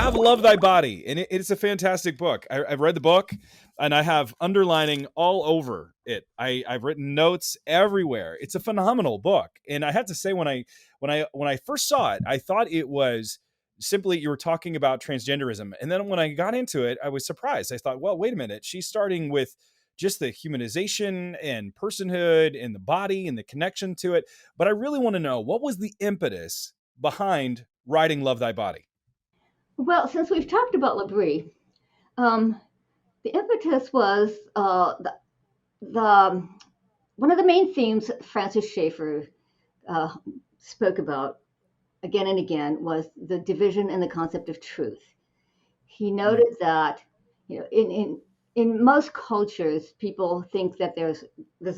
have Love Thy Body, and it's a fantastic book. I've read the book, and I have underlining all over it. I've written notes everywhere. It's a phenomenal book, and I have to say, when I first saw it, I thought it was simply you were talking about transgenderism, and then when I got into it, I was surprised. I thought, well, wait a minute, she's starting with just the humanization and personhood and the body and the connection to it. But I really want to know, what was the impetus behind writing Love Thy Body? Well, since we've talked about Labri, um, the impetus was the one of the main themes Francis Schaeffer uh, spoke about again and again was the division in the concept of truth. He Mm, noted that, in most cultures, people think that there's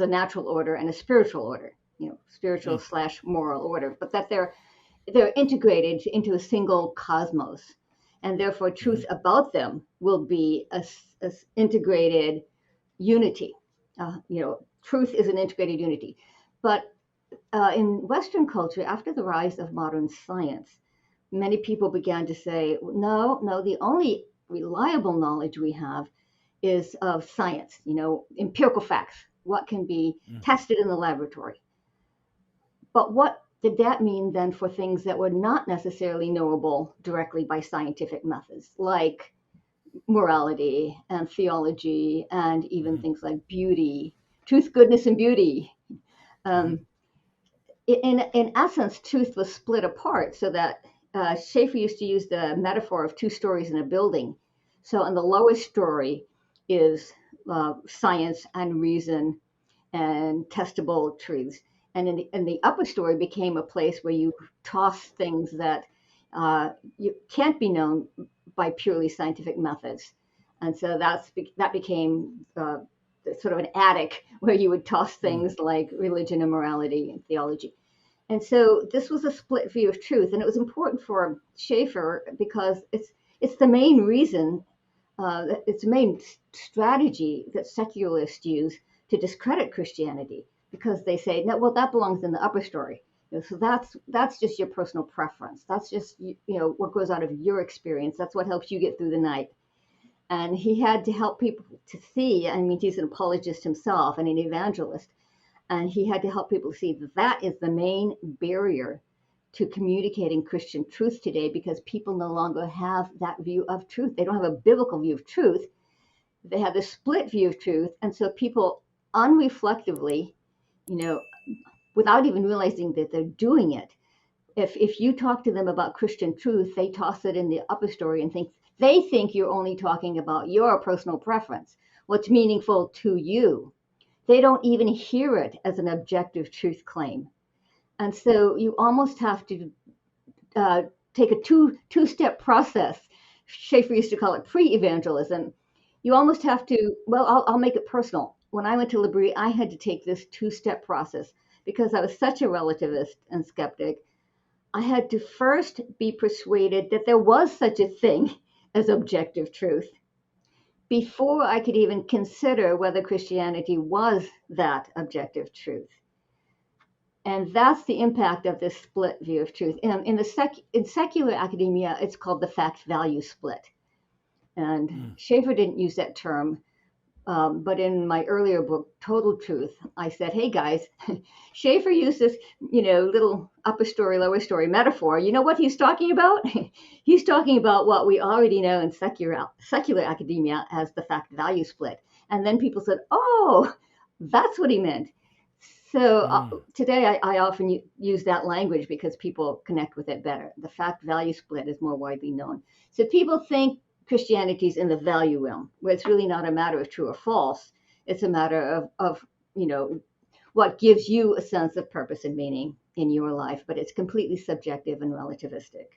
a natural order and a spiritual order, spiritual mm, slash moral order, but that they're integrated into a single cosmos, and therefore mhm, truth about them will be a integrated unity. Truth is an integrated unity. But in Western culture, after the rise of modern science, many people began to say, no, no, the only reliable knowledge we have is of science, empirical facts, what can be mm, tested in the laboratory. But what did that mean then for things that were not necessarily knowable directly by scientific methods, like morality and theology, and even mhm, things like beauty, truth, goodness, and beauty? mhm, Um, in essence, truth was split apart so that Schaeffer used to use the metaphor of two stories in a building. So, in the lowest story is science and reason and testable truths. And in the upper story became a place where you toss things that you can't be known by purely scientific methods. And so that became sort of an attic where you would toss mm, things like religion and morality and theology. And so this was a split view of truth, and it was important for Schaeffer because it's the main reason, it's the main strategy that secularists use to discredit Christianity, because they say, no, well, that belongs in the upper story. So that's just your personal preference. That's just what goes out of your experience. That's what helps you get through the night. And he had to help people to see. I mean, he's an apologist himself and an evangelist, and he had to help people see that that is the main barrier to communicating Christian truth today, because people no longer have that view of truth. They don't have a biblical view of truth. They have this split view of truth. And so people unreflectively, you know, without even realizing that they're doing it, if you talk to them about Christian truth, they toss it in the upper story and think you're only talking about your personal preference, what's meaningful to you. They don't even hear it as an objective truth claim. And so you almost have to uh, take a two-step process. Schaeffer used to call it pre-evangelism. You almost have to, well, I'll make it personal. When I went to Labri, I had to take this two-step process because I was such a relativist and skeptic. I had to first be persuaded that there was such a thing as objective truth before I could even consider whether Christianity was that objective truth. And that's the impact of this split view of truth. In secular academia, it's called the fact value split. And mm. Schaeffer didn't use that term, but in my earlier book, Total Truth, I said, hey guys, Schaeffer used this, little upper story, lower story metaphor. You know what he's talking about? He's talking about what we already know in secular academia as the fact value split. And then people said, oh, that's what he meant. So Mm. today I often use that language because people connect with it better. The fact value split is more widely known. So people think Christianity is in the value realm, where it's really not a matter of true or false. It's a matter of what gives you a sense of purpose and meaning in your life, but it's completely subjective and relativistic.